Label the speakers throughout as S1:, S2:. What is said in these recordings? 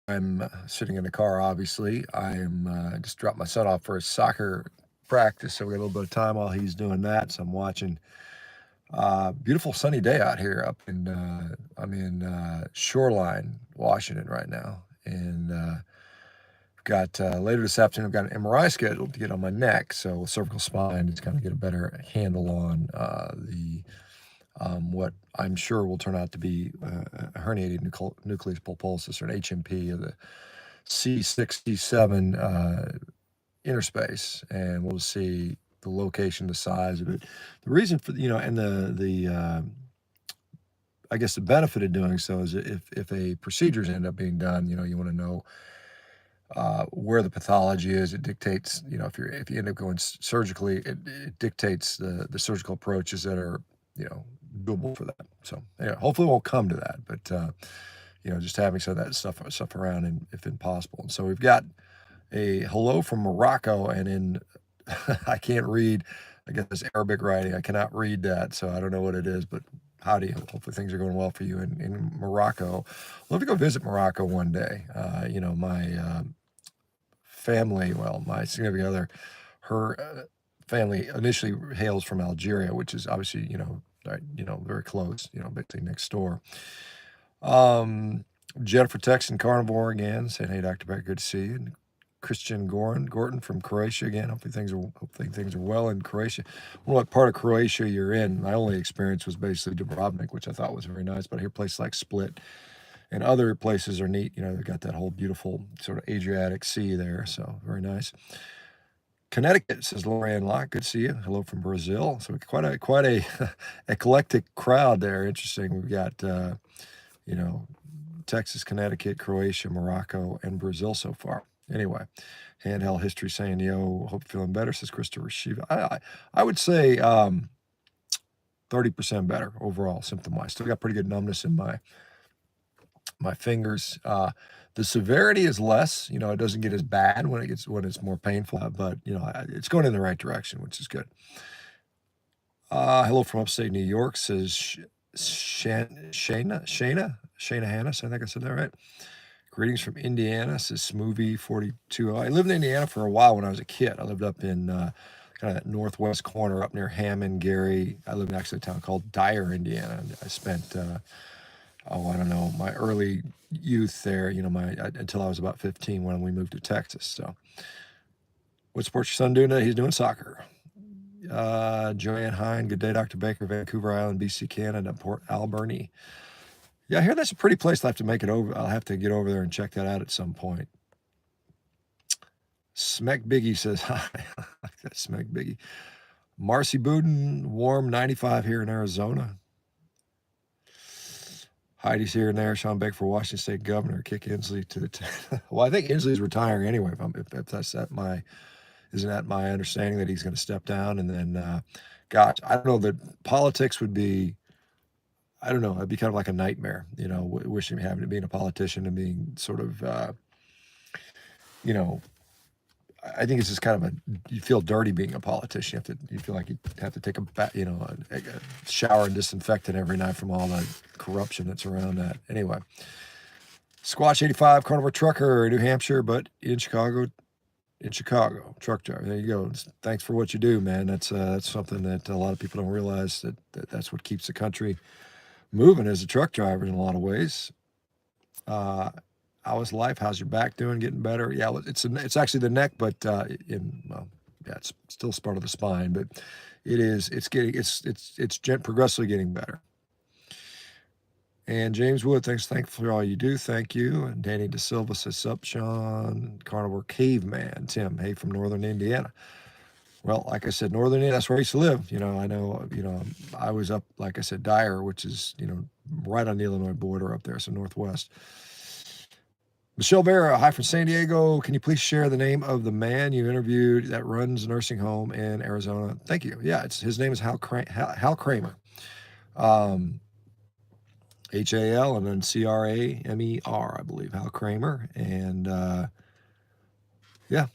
S1: I'm sitting in the car, obviously. I'm just dropped my son off for his soccer practice, so we got a little bit of time while he's doing that. So I'm watching beautiful sunny day out here up in I'm in Shoreline, Washington right now, and got later this afternoon. I've got an MRI scheduled to get on my neck, so cervical spine, just kind of get a better handle on the what I'm sure will turn out to be a herniated nucleus pulposus, or an HMP, of the C6, C7 interspace, and we'll see the location, the size of it. The reason for, and I guess the benefit of doing so is if a procedures end up being done, you want to know where the pathology is. It dictates, if you end up going surgically, it dictates the surgical approaches that are, doable for that. So yeah, hopefully it won't come to that, but just having some of that stuff around, and if possible. And so we've got a hello from Morocco, and in I can't read. I guess this Arabic writing. I cannot read that, so I don't know what it is. But howdy. Hopefully things are going well for you in Morocco. I'd love to go visit Morocco one day. My family, well, my significant other, her family initially hails from Algeria, which is obviously very close. Basically next door. Jennifer Texan Carnivore again saying, "Hey, Dr. Beck, good to see you." And Christian Gorton from Croatia again. Hopefully things are well in Croatia. I don't know what part of Croatia you're in. My only experience was basically Dubrovnik, which I thought was very nice. But I hear places like Split and other places are neat. They've got that whole beautiful sort of Adriatic Sea there, so very nice. Connecticut, says Lorianne Locke. Good to see you. Hello from Brazil. So quite a eclectic crowd there. Interesting. We've got Texas, Connecticut, Croatia, Morocco, and Brazil so far. Anyway, handheld history saying, "Yo, hope you're feeling better," says Christopher Shiva. I would say 30% better overall symptom-wise. Still got pretty good numbness in my fingers. The severity is less. It doesn't get as bad when it's more painful, but it's going in the right direction, which is good. Hello from upstate New York, says Shayna Hannis. I think I said that right. Greetings from Indiana, says Smoothie42. I lived in Indiana for a while when I was a kid. I lived up in kind of that northwest corner up near Hammond, Gary. I lived in actually a town called Dyer, Indiana. And I spent, I don't know, my early youth there, until I was about 15 when we moved to Texas. So what sports your son doing today? He's doing soccer. Joanne Hine, good day, Dr. Baker, Vancouver Island, BC, Canada, Port Alberni. Yeah, I hear that's a pretty place. I'll have to make it over. I'll have to get over there and check that out at some point. Smek Biggie says, hi. Smek Biggie. Marcy Buden, warm 95 here in Arizona. Heidi's here and there. Shawn Baker for Washington State Governor. Kick Inslee to the well, I think Inslee's retiring anyway. If that's isn't that my understanding, that he's going to step down? And then, gosh, I don't know, that politics would be, I don't know, it'd be kind of like a nightmare, wishing having to being a politician and being sort of, I think it's just kind of you feel dirty being a politician. You feel like you have to take a shower and disinfectant every night from all the corruption that's around that. Anyway, Squatch 85, Carnivore Trucker, New Hampshire, but in Chicago, truck driver. There you go. Thanks for what you do, man. That's something that a lot of people don't realize, that's what keeps the country moving as a truck driver in a lot of ways. How is life? How's your back doing? Getting better? Yeah, it's actually the neck, but it's still part of the spine, but it's progressively getting better. And James Wood, thanks for all you do. Thank you. And Danny De Silva says, "Sup, Sean, Carnivore Caveman." Tim, hey, from Northern Indiana. Well, like I said, Northern Indiana, that's where I used to live. I know, I was up, like I said, Dyer, which is, right on the Illinois border up there, so northwest. Michelle Vera, hi from San Diego. Can you please share the name of the man you interviewed that runs a nursing home in Arizona? Thank you. Yeah, his name is Hal Kramer. Hal and then Kramer, I believe, Hal Kramer. And yeah,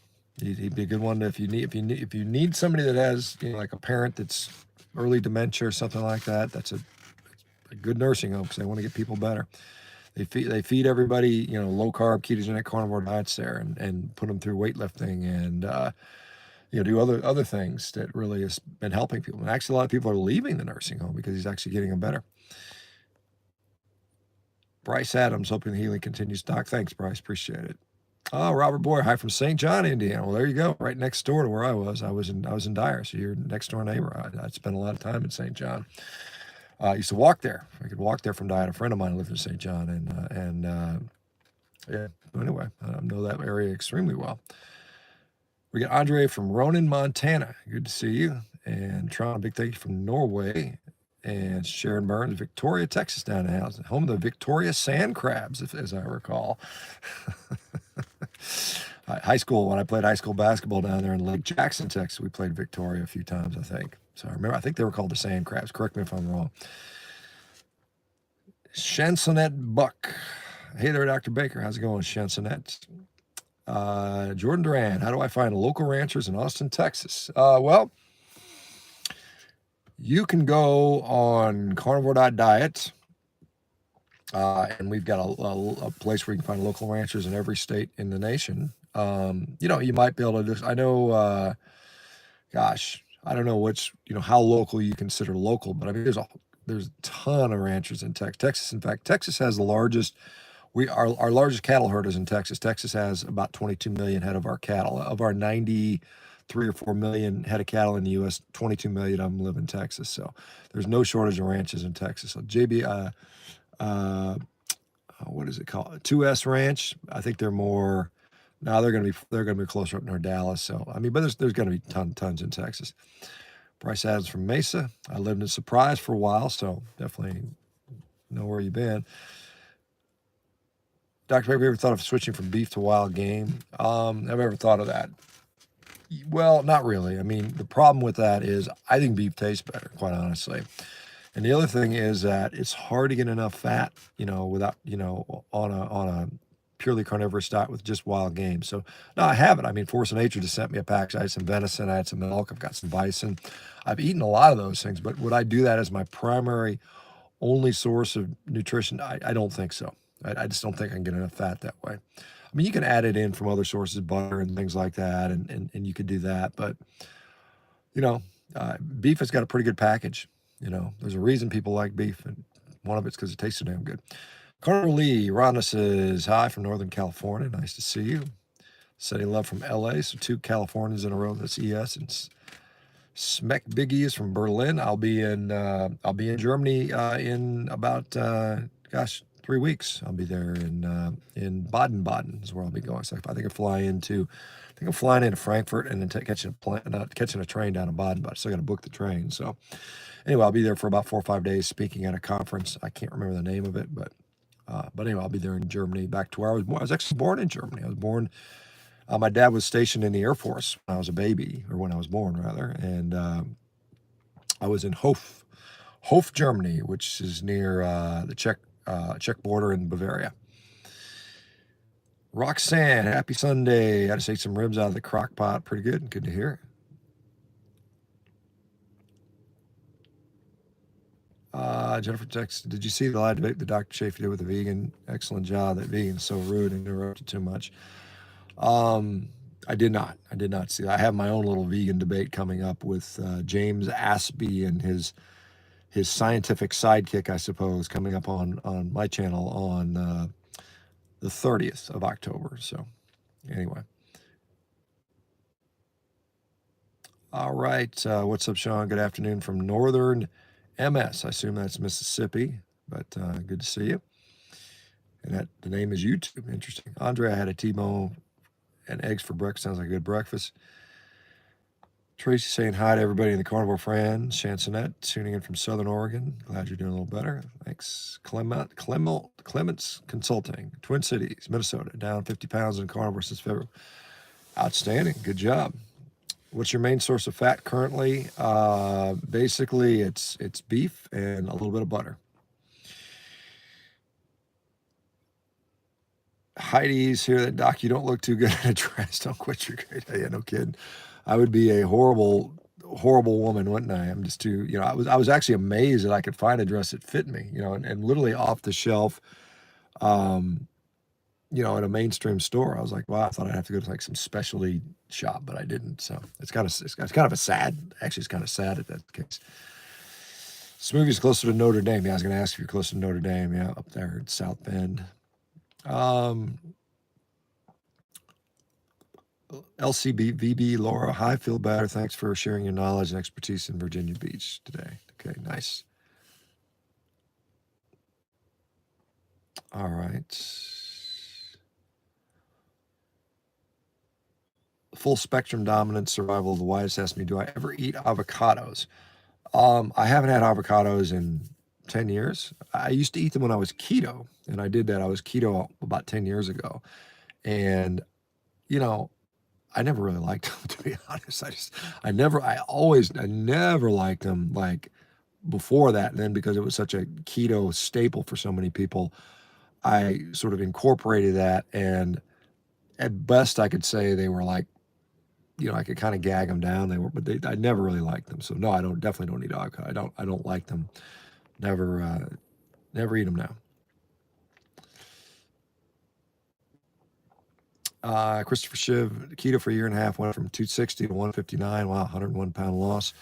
S1: he'd be a good one if you need somebody that has, like a parent that's early dementia or something like that. That's a good nursing home because they want to get people better. They feed everybody, low carb ketogenic carnivore diets there, and put them through weightlifting and do other things that really has been helping people. And actually, a lot of people are leaving the nursing home because he's actually getting them better. Bryce Adams, hoping the healing continues. Doc, thanks, Bryce. Appreciate it. Oh, Robert Boyer, hi from St. John, Indiana. Well, there you go, right next door to where I was. I was in Dyer, so you're next door neighbor. I spent a lot of time in St. John. I used to walk there. I could walk there from Dyer. A friend of mine lived in St. John, and yeah. Anyway, I know that area extremely well. We got Andre from Ronan, Montana. Good to see you. And Tron, big thank you from Norway. And Sharon Burns, Victoria, Texas, down in the house, home of the Victoria Sand Crabs, as I recall. High school, when I played high school basketball down there in Lake Jackson, Texas, we played Victoria a few times, I think. So I think they were called the Sand Crabs. Correct me if I'm wrong. Chansonette Buck. Hey there, Dr. Baker. How's it going, Chansonette? Jordan Duran, how do I find local ranchers in Austin, Texas? Well, you can go on carnivore.diet, and we've got a place where you can find local ranchers in every state in the nation. You might be able to just, I know, I don't know how local you consider local, but I mean, there's a ton of ranchers in Texas. Texas, in fact, Texas has the largest. Our largest cattle herd is in Texas. Texas has about 22 million head of our cattle. Of our 93 or 4 million head of cattle in the U.S., 22 million of them live in Texas. So there's no shortage of ranches in Texas. So JB, what is it called? 2S Ranch. I think they're more. Now they're going to be closer up near Dallas. So I mean, but there's going to be tons in Texas. Bryce Adams from Mesa. I lived in Surprise for a while, so definitely know where you've been. Dr. Baker, have you ever thought of switching from beef to wild game? Have I ever thought of that? Well, not really. I mean, the problem with that is I think beef tastes better, quite honestly. And the other thing is that it's hard to get enough fat, without, on a purely carnivorous diet with just wild game. So, no, I haven't. I mean, Force of Nature just sent me a package. I had some venison, I had some milk, I've got some bison. I've eaten a lot of those things, but would I do that as my primary only source of nutrition? I don't think so. I just don't think I can get enough fat that way. I mean, you can add it in from other sources, butter and things like that, and you could do that. But, beef has got a pretty good package. There's a reason people like beef, and one of it's because it tastes so damn good. Carter Lee, Rhonda says, hi from Northern California. Nice to see you. Setting love from LA. So 2 Californians in a row. That's ES. And Smeck Biggie is from Berlin. I'll be in Germany in about 3 weeks. I'll be there in Baden-Baden is where I'll be going. So I think I'm flying into Frankfurt and then catching a train down to Baden-Baden. Still got to book the train. So anyway, I'll be there for about 4 or 5 days speaking at a conference. I can't remember the name of it, but anyway, I'll be there in Germany, back to where I was born. I was actually born in Germany. I was born. My dad was stationed in the Air Force when I was a baby, or when I was born rather, and I was in Hof, Germany, which is near the Czech border in Bavaria. Roxanne, happy Sunday. I just ate some ribs out of the crock pot. Pretty good. Good to hear. Jennifer texted, did you see the live debate that Dr. Chafee did with the vegan? Excellent job. That vegan's so rude and interrupted too much. I did not see that. I have my own little vegan debate coming up with James Aspie and his scientific sidekick, I suppose, coming up on my channel on the 30th of October. So anyway. All right. What's up, Sean? Good afternoon from Northern MS. I assume that's Mississippi, but good to see you. And the name is YouTube. Interesting. Andre, I had a T-bone and eggs for breakfast. Sounds like a good breakfast. Tracy saying hi to everybody in the Carnivore Friends. Chansonette tuning in from Southern Oregon. Glad you're doing a little better. Thanks. Clements Consulting, Twin Cities, Minnesota. Down 50 pounds in carnivore since February. Outstanding. Good job. What's your main source of fat currently? Basically, it's beef and a little bit of butter. Heidi's here. That Doc, you don't look too good in a dress. Don't quit your great. Yeah, no kidding. I would be a horrible woman, wouldn't I? I'm just too. I was actually amazed that I could find a dress that fit me. And literally off the shelf. you know, at a mainstream store. I was like, wow, I thought I'd have to go to like some specialty shop, but I didn't. So it's kind of a sad. Actually, it's kind of sad at that case. Smoothie's closer to Notre Dame. Yeah, I was going to ask if you're closer to Notre Dame. Yeah, up there at South Bend. LCBVB Laura, hi, feel better. Thanks for sharing your knowledge and expertise in Virginia Beach today. Okay, nice. All right. Full spectrum dominance, survival of the widest asked me, do I ever eat avocados? I haven't had avocados in 10 years. I used to eat them when I was keto, and I did that. I was keto about 10 years ago. And, you know, I never really liked them, to be honest. I never liked them like before that. And then because it was such a keto staple for so many people, I sort of incorporated that. And at best, I could say they were like, you know, I could kind of gag them down. I never really liked them. So no, definitely don't eat avocado. I don't like them. Never eat them now. Christopher Shiv, keto for a year and a half, went from 260 to 159. Wow, 101-pound loss.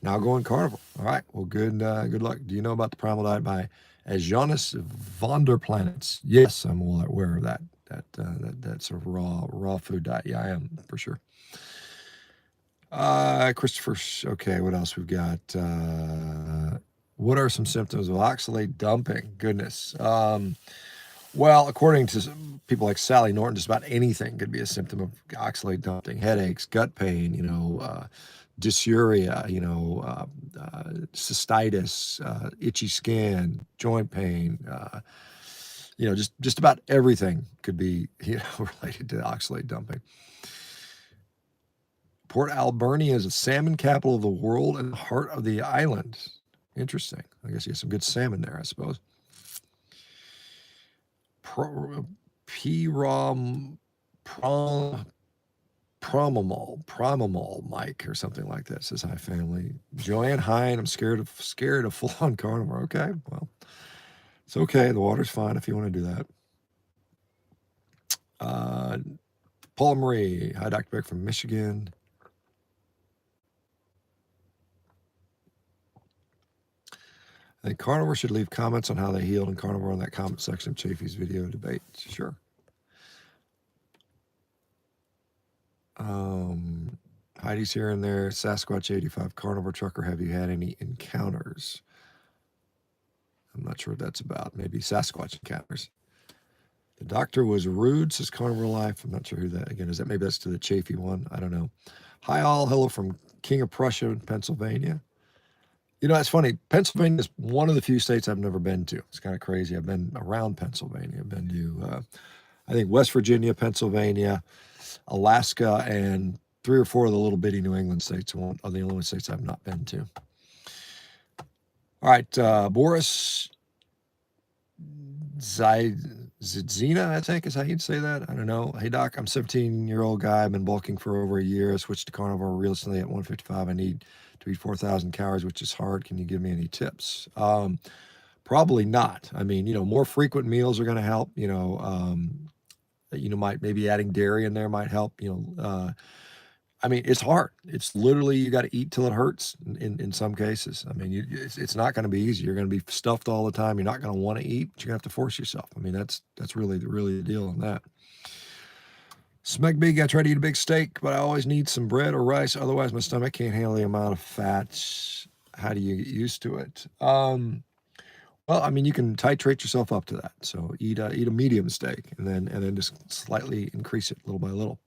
S1: Now going carnivore. All right. Well, good luck. Do you know about the primal diet by Jonas von der Planets? Yes, I'm well aware of that. That sort of raw food diet. Yeah, I am for sure. Christopher. Okay, what else we've got? What are some symptoms of oxalate dumping? Goodness. Well, according to people like Sally Norton, just about anything could be a symptom of oxalate dumping. Headaches, gut pain, you know, dysuria, you know, cystitis, itchy skin, joint pain, you know, just about everything could be, you know, related to oxalate dumping. Port Alberni is a salmon capital of the world and the heart of the island. Interesting. I guess you have some good salmon there, I suppose. Promamol Mike or something like that says hi family. Joanne Hine, I'm scared of full-on carnivore. Okay, well, it's okay. The water's fine if you want to do that. Paul Marie, hi Dr. Beck from Michigan. I think carnivore should leave comments on how they healed in carnivore in that comment section of Chafee's video debate. Sure. Heidi's here and there. Sasquatch 85 carnivore trucker. Have you had any encounters? I'm not sure what that's about. Maybe Sasquatch encounters. The doctor was rude, says Carnivore Life. I'm not sure who that again is. That maybe that's to the Chafee one. I don't know. Hi all. Hello from King of Prussia in Pennsylvania. You know, it's funny. Pennsylvania is one of the few states I've never been to. It's kind of crazy. I've been around Pennsylvania. I've been to, I think, West Virginia, Pennsylvania, Alaska, and 3 or 4 of the little bitty New England states are the only states I've not been to. All right, Boris Zidzina, I think is how you'd say that. I don't know. Hey, Doc, I'm a 17-year-old guy. I've been bulking for over a year. I switched to carnivore recently at 155. I need to eat 4,000 calories, which is hard. Can you give me any tips? Probably not. I mean, you know, more frequent meals are going to help. You know, maybe adding dairy in there might help. You know, I mean, it's hard. It's literally you got to eat till it hurts in some cases. I mean, it's not going to be easy. You're going to be stuffed all the time. You're not going to want to eat, but you're going to have to force yourself. I mean, that's really the deal on that. Smeg Big, I try to eat a big steak, but I always need some bread or rice. Otherwise, my stomach can't handle the amount of fat. How do you get used to it? Well, I mean, you can titrate yourself up to that. So eat a medium steak and then just slightly increase it little by little.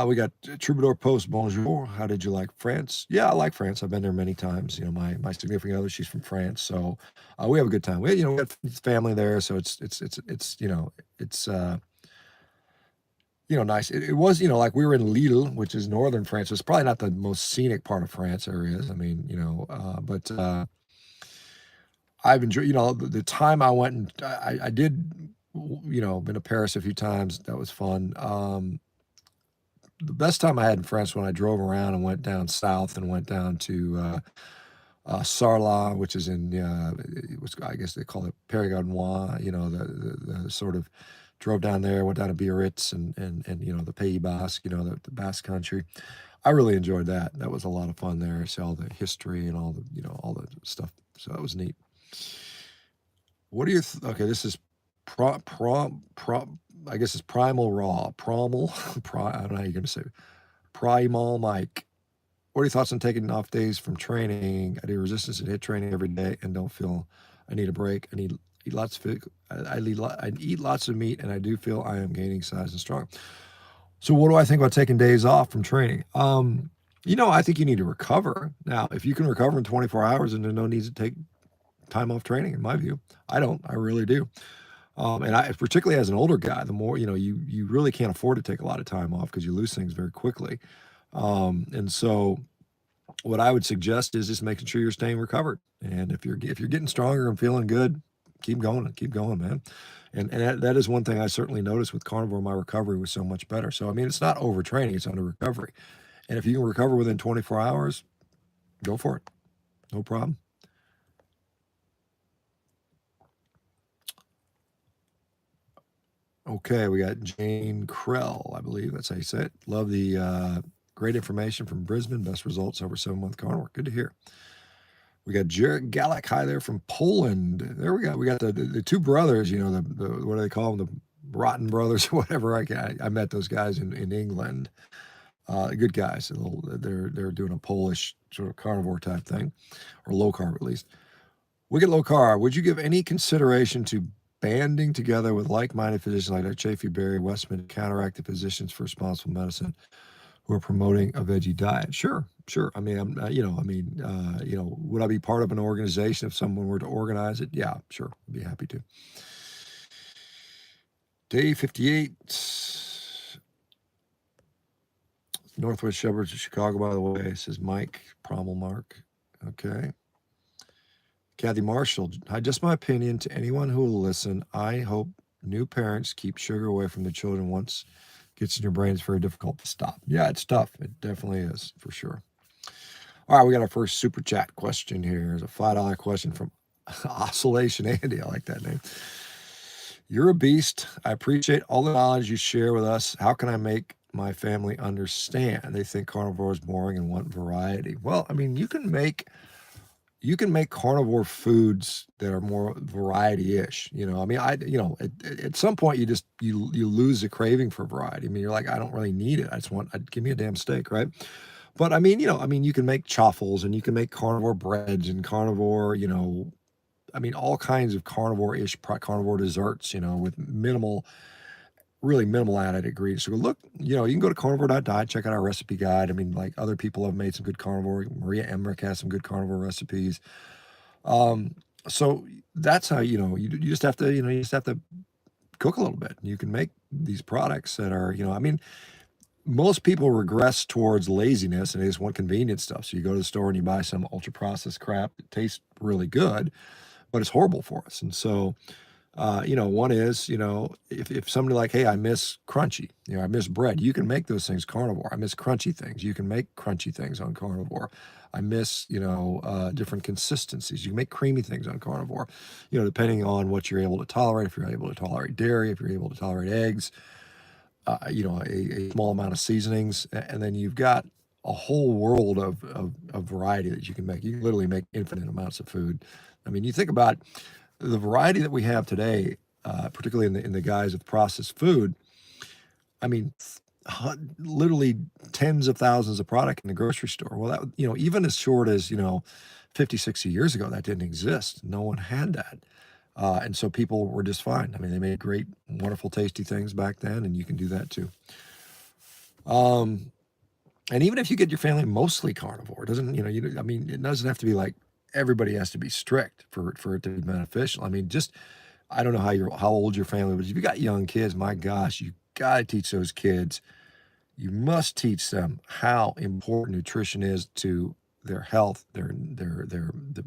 S1: We got Troubadour Post, bonjour. How did you like France? Yeah, I like France. I've been there many times. You know, my significant other, she's from France, so we have a good time. We got family there, so it's nice. It was like we were in Lille, which is northern France. It's probably not the most scenic part of France there is. I mean, but I've enjoyed. The time I went and I did. Been to Paris a few times. That was fun. The best time I had in France when I drove around and went down south and went down to Sarlat, which is in, I guess they call it Périgord Noir, the sort of drove down there, went down to Biarritz and the Pays Basque, the Basque country. I really enjoyed that. That was a lot of fun there. See all the history and all the stuff. So that was neat. What do you, okay, this is I guess it's Primal Raw. I don't know how you're going to say it. Primal Mike. What are your thoughts on taking off days from training? I do resistance and hit training every day and don't feel I need a break. I need eat lots of food. I eat lots of meat and I do feel I am gaining size and strong. So what do I think about taking days off from training? I think you need to recover. Now, if you can recover in 24 hours, then there's no need to take time off training, in my view. I don't. I really do. And I, particularly as an older guy, the more you really can't afford to take a lot of time off because you lose things very quickly. And so, what I would suggest is just making sure you're staying recovered. And if you're getting stronger and feeling good, keep going, man. And that is one thing I certainly noticed with carnivore. My recovery was so much better. So I mean, it's not overtraining; it's under recovery. And if you can recover within 24 hours, go for it. No problem. Okay, we got Jane Krell, I believe that's how you say it. Love the great information from Brisbane. Best results over 7-month carnivore. Good to hear. We got Jared Galak, hi there from Poland. There we go. We got the two brothers, the what do they call them? The Rotten Brothers or whatever. I met those guys in England. Good guys. They're doing a Polish sort of carnivore type thing, or low carb at least. Wicked Low Carb, would you give any consideration to banding together with like-minded physicians like Chafee Berry, Westman, to counteract the physicians for responsible medicine who are promoting a veggie diet? Sure. I mean, would I be part of an organization if someone were to organize it? Yeah, sure. I'd be happy to. Day 58, Northwest suburbs of Chicago, by the way, says Mike Prommel Mark. Okay. Kathy Marshall, just my opinion to anyone who will listen. I hope new parents keep sugar away from their children. Once it gets in your brain, it's very difficult to stop. Yeah, it's tough. It definitely is, for sure. All right, we got our first super chat question here. It's a $5 question from Oscillation Andy. I like that name. You're a beast. I appreciate all the knowledge you share with us. How can I make my family understand? They think carnivore is boring and want variety. Well, I mean, you can make carnivore foods that are more variety-ish. I mean, at some point you lose the craving for variety. I mean, you're like, I don't really need it. Give me a damn steak, right? But I mean, you can make chaffles and you can make carnivore breads and carnivore, all kinds of carnivore-ish carnivore desserts, with really minimal added ingredients. So look, you can go to carnivore.diet, check out our recipe guide. I mean, like other people have made some good carnivore. Maria Emmerich has some good carnivore recipes. So that's how, you just have to, cook a little bit. You can make these products that are, most people regress towards laziness and they just want convenient stuff. So you go to the store and you buy some ultra processed crap. It tastes really good, but it's horrible for us. And so, one is, if somebody like, hey, I miss crunchy, I miss bread, you can make those things carnivore. I miss crunchy things. You can make crunchy things on carnivore. I miss, different consistencies. You can make creamy things on carnivore, depending on what you're able to tolerate. If you're able to tolerate dairy, if you're able to tolerate eggs, a small amount of seasonings, and then you've got a whole world of variety that you can make. You can literally make infinite amounts of food. I mean, you think about the variety that we have today, particularly in the guise of processed food. I mean, literally tens of thousands of product in the grocery store. Well, that, even as short as, 50, 60 years ago, that didn't exist. No one had that. And so people were just fine. I mean, they made great, wonderful, tasty things back then, and you can do that too. And even if you get your family mostly carnivore, it doesn't, it doesn't have to be like everybody has to be strict for it to be beneficial. I mean, I don't know how old your family, but if you got young kids, my gosh, you got to teach those kids. You must teach them how important nutrition is to their health, their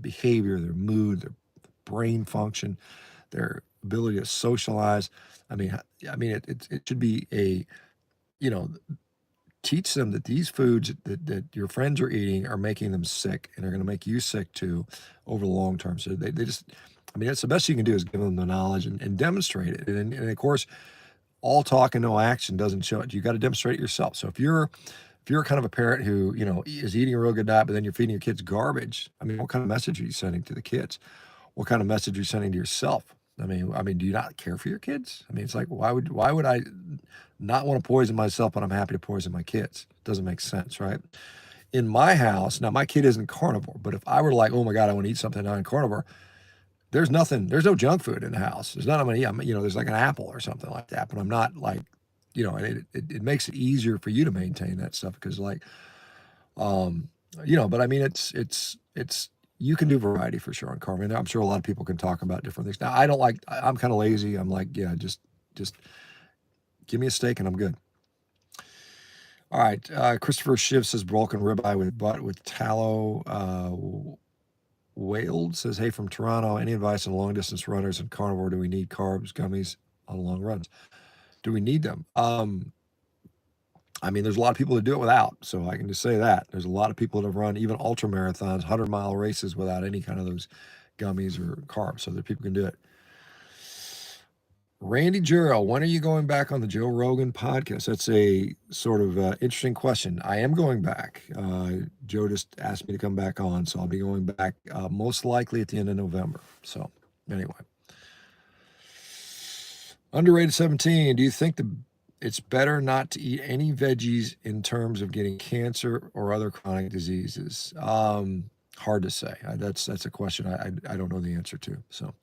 S1: behavior, their mood, their brain function, their ability to socialize. I mean, it should be a, teach them that these foods that your friends are eating are making them sick, and are going to make you sick too over the long term. So they just, I mean, that's the best you can do, is give them the knowledge and demonstrate it. And of course, all talk and no action doesn't show it. You got to demonstrate it yourself. So if you're kind of a parent who, is eating a real good diet, but then you're feeding your kids garbage, I mean, what kind of message are you sending to the kids? What kind of message are you sending to yourself? I mean, do you not care for your kids? I mean, it's like, why would I not want to poison myself, but I'm happy to poison my kids? Doesn't make sense, right? In my house, now my kid isn't carnivore, but if I were like, oh my God, I want to eat something non-carnivore, there's no junk food in the house. There's nothing I'm gonna eat. There's like an apple or something like that, but I'm not like, and it makes it easier for you to maintain that stuff because like, but I mean, it's you can do variety for sure on carb. And I'm sure a lot of people can talk about different things. Now, I'm kind of lazy. I'm like, yeah, just give me a steak and I'm good. All right. Christopher Shiv says broken ribeye with tallow. Wailed says, hey, from Toronto, any advice on long distance runners and carnivore? Do we need carbs, gummies on long runs? Do we need them? I mean, there's a lot of people that do it without, so I can just say that. There's a lot of people that have run even ultra marathons, 100-mile races without any kind of those gummies or carbs, so that people can do it. Randy Juro, when are you going back on the Joe Rogan podcast? That's a sort of interesting question. I am going back. Joe just asked me to come back on, so I'll be going back most likely at the end of November. So anyway. Underrated 17, do you think it's better not to eat any veggies in terms of getting cancer or other chronic diseases? Hard to say. That's a question I don't know the answer to. So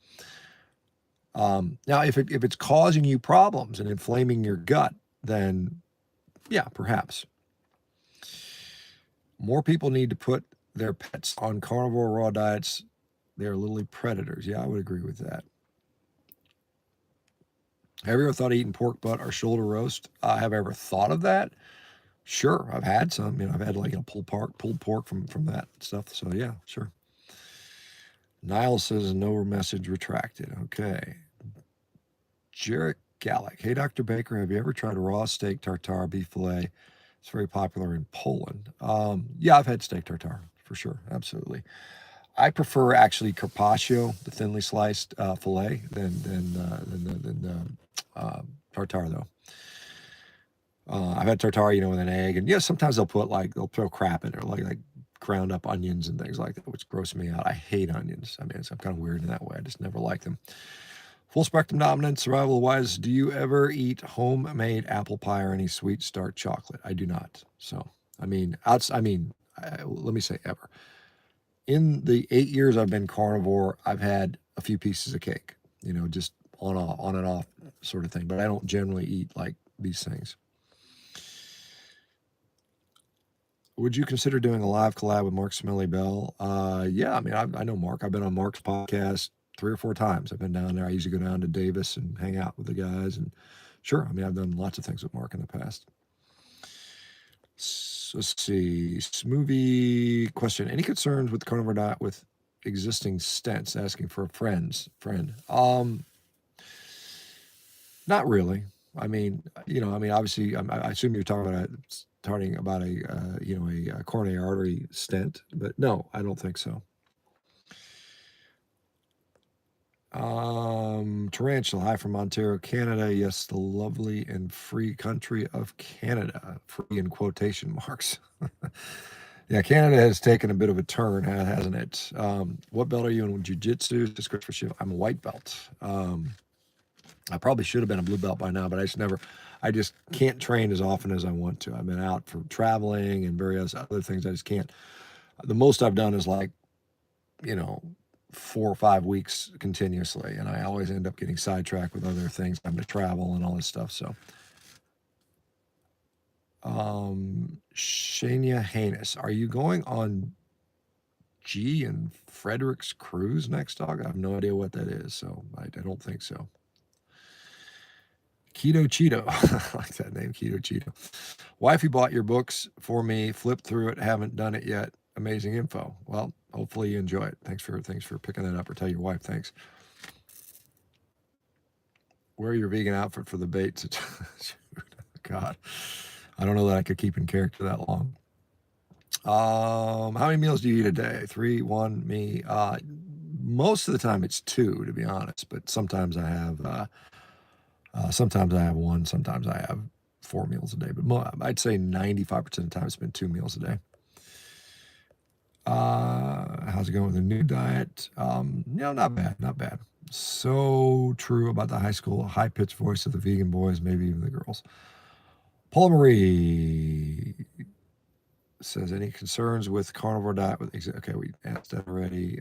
S1: now if it's causing you problems and inflaming your gut, then yeah, perhaps. More people need to put their pets on carnivore raw diets. They're literally predators. Yeah, I would agree with that. Have you ever thought of eating pork butt or shoulder roast? Have I ever thought of that? Sure, I've had some. I've had like pulled pork from that stuff. So yeah, sure. Niall says no message retracted. Okay. Jarek Gallic. Hey, Dr. Baker, have you ever tried raw steak tartare beef fillet? It's very popular in Poland. Yeah, I've had steak tartare for sure. Absolutely. I prefer actually carpaccio, the thinly sliced fillet, than tartare though. I've had tartare, with an egg, and yeah, sometimes they'll throw crap in there, like ground up onions and things like that, which gross me out. I hate onions. I mean, I'm kind of weird in that way. I just never like them. Full spectrum dominance, survival wise. Do you ever eat homemade apple pie or any sweet starch chocolate? I do not. So, let me say ever. In the 8 years I've been carnivore, I've had a few pieces of cake, just on and off sort of thing. But I don't generally eat like these things. Would you consider doing a live collab with Mark Smelly Bell? Yeah, I mean, I know Mark. I've been on Mark's podcast 3 or 4 times. I've been down there. I usually go down to Davis and hang out with the guys. And sure, I mean, I've done lots of things with Mark in the past. Let's see. Smoothie question. Any concerns with the carnivore diet with existing stents? Asking for a friend. Not really. I mean, obviously, I assume you're talking about a coronary artery stent, but no, I don't think so. Tarantula, hi from Ontario, Canada. Yes, the lovely and free country of Canada. Free in quotation marks. Yeah, Canada has taken a bit of a turn, hasn't it? What belt are you in jiu-jitsu? I'm a white belt. I probably should have been a blue belt by now, but I just can't train as often as I want to. I've been out for traveling and various other things. I just can't. The most I've done is 4 or 5 weeks continuously, and I always end up getting sidetracked with other things. I'm to travel and all this stuff. So, Shania Hanus, are you going on G and Frederick's cruise next, dog? I have no idea what that is, so I don't think so. Keto Cheeto. I like that name, Keto Cheeto. Wifey bought your books for me, flipped through it, haven't done it yet. Amazing info. Well, hopefully you enjoy it. Thanks for picking that up, or tell your wife thanks. Wear your vegan outfit for the baits. God. I don't know that I could keep in character that long. How many meals do you eat a day? 3, 1, me. Most of the time it's 2, to be honest, but sometimes I have one, sometimes I have 4 meals a day, but I'd say 95% of the time it's been 2 meals a day. How's it going with the new diet? Not bad, not bad. So true about the high school high-pitched voice of the vegan boys, maybe even the girls. Paula Marie says, any concerns with carnivore diet? Okay, we asked that already.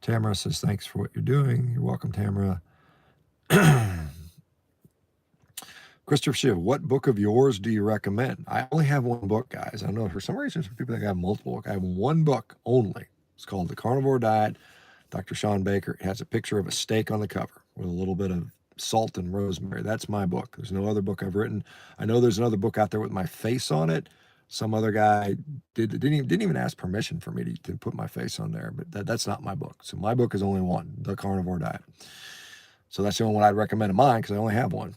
S1: Tamara says, thanks for what you're doing. You're welcome, Tamara. Christopher Shiv, what book of yours do you recommend? I only have one book, guys. I don't know, for some reason, some people think I have multiple books. I have one book only. It's called The Carnivore Diet, Dr. Shawn Baker. It has a picture of a steak on the cover with a little bit of salt and rosemary. That's my book. There's no other book I've written. I know there's another book out there with my face on it. Some other guy didn't even ask permission for me to put my face on there, but that's not my book. So my book is only one, The Carnivore Diet. So that's the only one I'd recommend of mine because I only have one.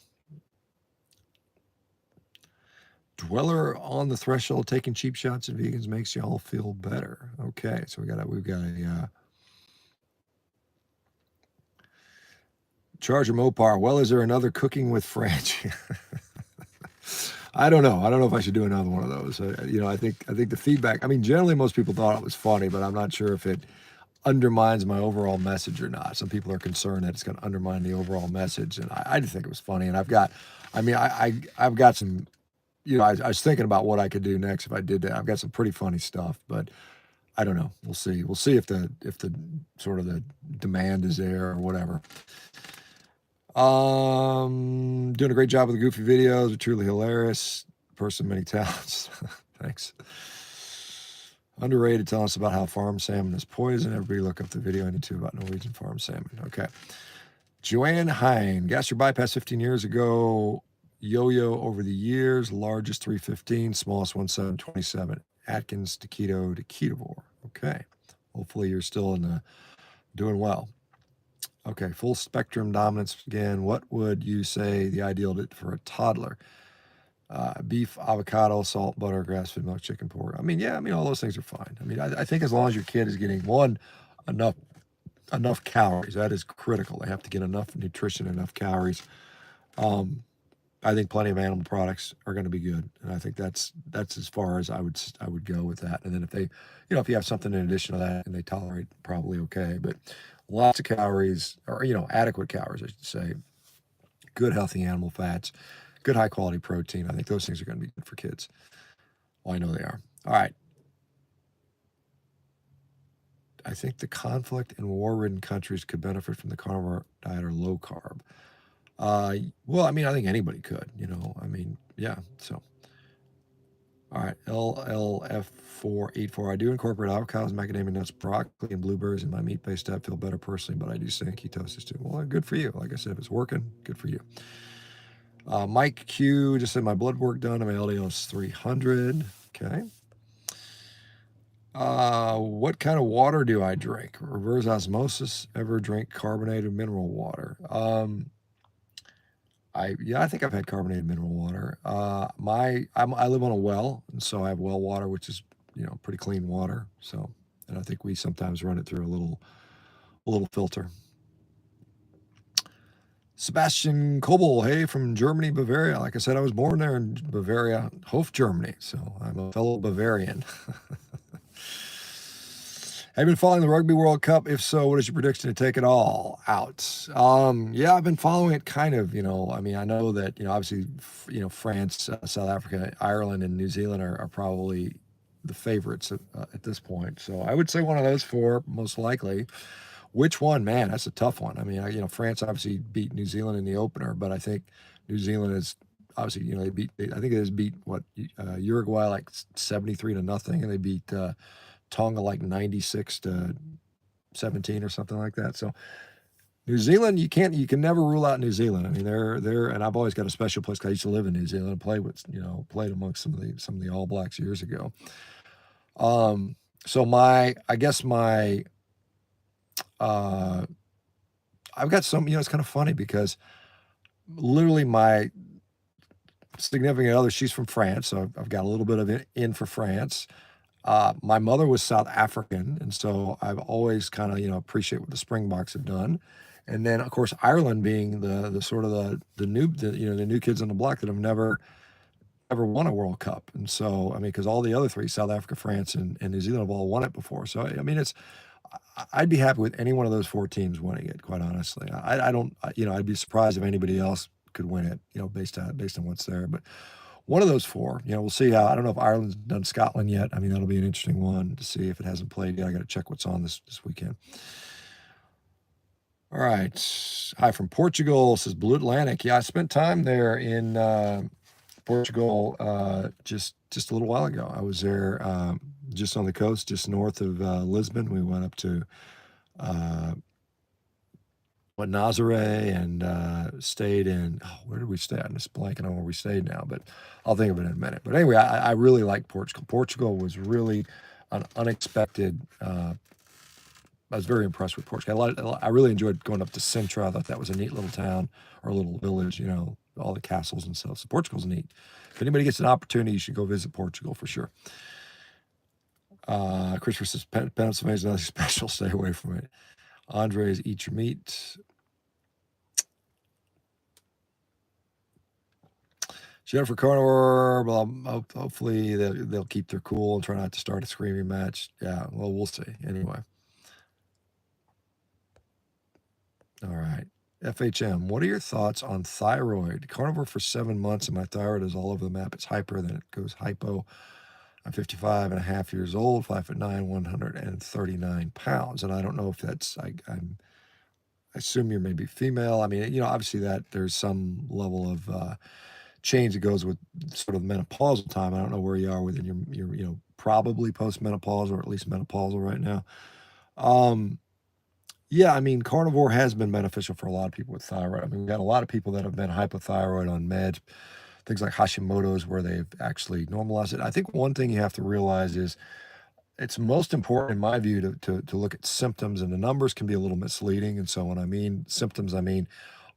S1: Dweller on the threshold, taking cheap shots at vegans makes y'all feel better. Okay, so we've got a Charger Mopar. Well, is there another Cooking with French? I don't know. I don't know if I should do another one of those. I think the feedback. I mean, generally most people thought it was funny, but I'm not sure if it undermines my overall message or not. Some people are concerned that it's going to undermine the overall message, and I just think it was funny. And I've got some. I was thinking about what I could do next if I did that. I've got some pretty funny stuff, but I don't know. We'll see. We'll see if the sort of the demand is there or whatever. Doing a great job with the goofy videos. They're truly hilarious. Person, many talents. Thanks. Underrated. Telling us about how farm salmon is poison. Everybody look up the video on YouTube about Norwegian farm salmon. Okay. Joanne Hine. Gastric bypass 15 years ago. Yo-yo over the years, largest 315, smallest 1727. Atkins to keto to ketovore. Okay. Hopefully you're still doing well. Okay, full spectrum dominance again. What would you say the ideal for a toddler? Beef, avocado, salt, butter, grass-fed milk, chicken, pork. All those things are fine. I think as long as your kid is getting enough calories, that is critical. They have to get enough nutrition, enough calories. I think plenty of animal products are going to be good, and I think that's as far as I would go with that. And then if you have something in addition to that and they tolerate, probably okay. But lots of calories, or adequate calories, I should say. Good healthy animal fats, good high quality protein. I think those things are going to be good for kids. Well, I know they are. All right. I think the conflict in war-ridden countries could benefit from the carnivore diet or low carb. Well, I think anybody could, yeah. So, all right, LLF484. I do incorporate avocados, macadamia nuts, broccoli, and blueberries in my meat-based diet. Feel better personally, but I do stay in ketosis too. Well, good for you. Like I said, if it's working, good for you. Mike Q just said my blood work done. My LDL is 300. Okay. What kind of water do I drink? Reverse osmosis. Ever drink carbonated mineral water? I think I've had carbonated mineral water. I live on a well, and so I have well water, which is pretty clean water. So, and I think we sometimes run it through a little filter. Sebastian Kobel, hey, from Germany, Bavaria. Like I said, I was born there in Bavaria, Hof, Germany. So I'm a fellow Bavarian. Have you been following the Rugby World Cup? If so, what is your prediction to take it all out? Yeah, I've been following it kind of, I know that, obviously, France, South Africa, Ireland, and New Zealand are probably the favorites at this point. So I would say one of those four, most likely. Which one? Man, that's a tough one. France obviously beat New Zealand in the opener, but I think New Zealand is obviously, I think it has beat Uruguay like 73-0, and they beat Tonga like 96-17 or something like that. So New Zealand, you can never rule out New Zealand. They're and I've always got a special place because I used to live in New Zealand and played amongst some of the All Blacks years ago. So I've got some, it's kind of funny because literally significant other, she's from France, so I've got a little bit of in for France. My mother was South African, and so I've always kind of, appreciate what the Springboks have done. And then, of course, Ireland being the sort of the new kids on the block that have never won a World Cup. And so, I mean, because all the other three, South Africa, France, and New Zealand, have all won it before. So, I mean, I'd be happy with any one of those four teams winning it, quite honestly. I don't, I'd be surprised if anybody else could win it, based on what's there. But one of those four, we'll see how. I don't know if Ireland's done Scotland yet. I mean, that'll be an interesting one to see if it hasn't played yet. I got to check what's on this weekend. All right. Hi from Portugal, says Blue Atlantic. Yeah, I spent time there in Portugal just a little while ago. I was there just on the coast, just north of Lisbon. We went up to Nazaré and stayed in, where did we stay? I'm just blanking on where we stayed now, but I'll think of it in a minute. But anyway, I really like Portugal. Portugal was really an unexpected. I was very impressed with Portugal. I really enjoyed going up to Sintra. I thought that was a neat little town or a little village, all the castles and stuff. So Portugal's neat. If anybody gets an opportunity, you should go visit Portugal for sure. Christopher says Pennsylvania's nothing special. Stay away from it. Andres, eat your meat. Jennifer Carnivore, well, hopefully they'll keep their cool and try not to start a screaming match. Yeah, well, we'll see. Anyway. All right. FHM, what are your thoughts on thyroid? Carnivore for 7 months and my thyroid is all over the map. It's hyper, then it goes hypo. I'm 55 and a half years old, 5'9", 139 pounds. And I don't know if that's, I assume you're maybe female. I mean, obviously that there's some level of change that goes with sort of menopausal time. I don't know where you are within your probably post-menopausal or at least menopausal right now. Yeah, I mean, carnivore has been beneficial for a lot of people with thyroid. I mean, we've got a lot of people that have been hypothyroid on meds, things like Hashimoto's, where they've actually normalized it. I think one thing you have to realize is it's most important, in my view, to look at symptoms, and the numbers can be a little misleading. And so when I mean symptoms, I mean,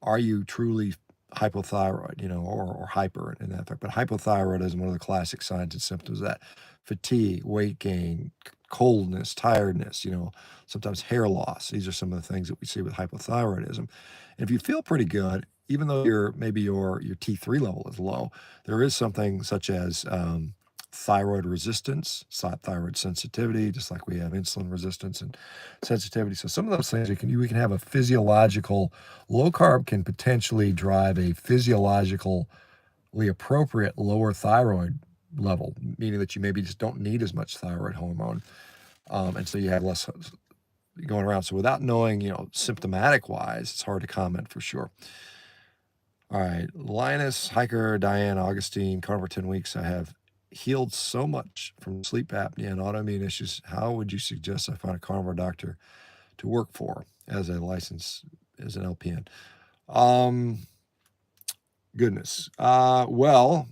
S1: are you truly hypothyroid, or hyper in that effect? But hypothyroidism is one of the classic signs and symptoms of that: fatigue, weight gain, coldness, tiredness, sometimes hair loss. These are some of the things that we see with hypothyroidism. And if you feel pretty good, even though your T3 level is low, there is something such as thyroid resistance, thyroid sensitivity, just like we have insulin resistance and sensitivity. So some of those things we can have a physiological, low carb can potentially drive a physiologically appropriate lower thyroid level, meaning that you maybe just don't need as much thyroid hormone. And so you have less going around. So without knowing, symptomatic wise, it's hard to comment for sure. All right. Linus, Hiker, Diane, Augustine, Carnivore 10 weeks. I have healed so much from sleep apnea and autoimmune issues. How would you suggest I find a carnivore doctor to work for as a license, as an LPN? Goodness. Well,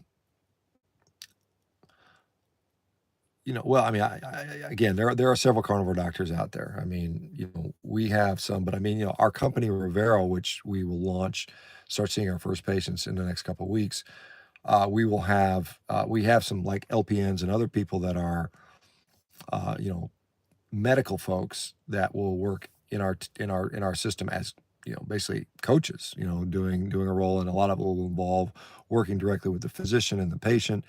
S1: I mean, again, there are several carnivore doctors out there. I mean, we have some, but I mean, our company Revero, which we will launch, start seeing our first patients in the next couple of weeks. We have some like LPNs and other people that are, medical folks that will work in our system as, basically coaches, doing a role, and a lot of it will involve working directly with the physician and the patient.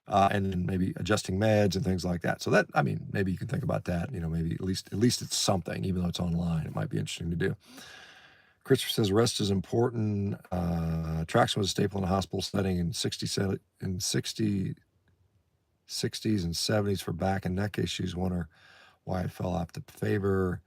S1: And then maybe adjusting meds and things like that. So that, I mean, maybe you can think about that, maybe at least it's something, even though it's online, it might be interesting to do. Christopher says rest is important. Traction was a staple in a hospital setting in 60s and 70s for back and neck issues. Wonder why it fell off the favor.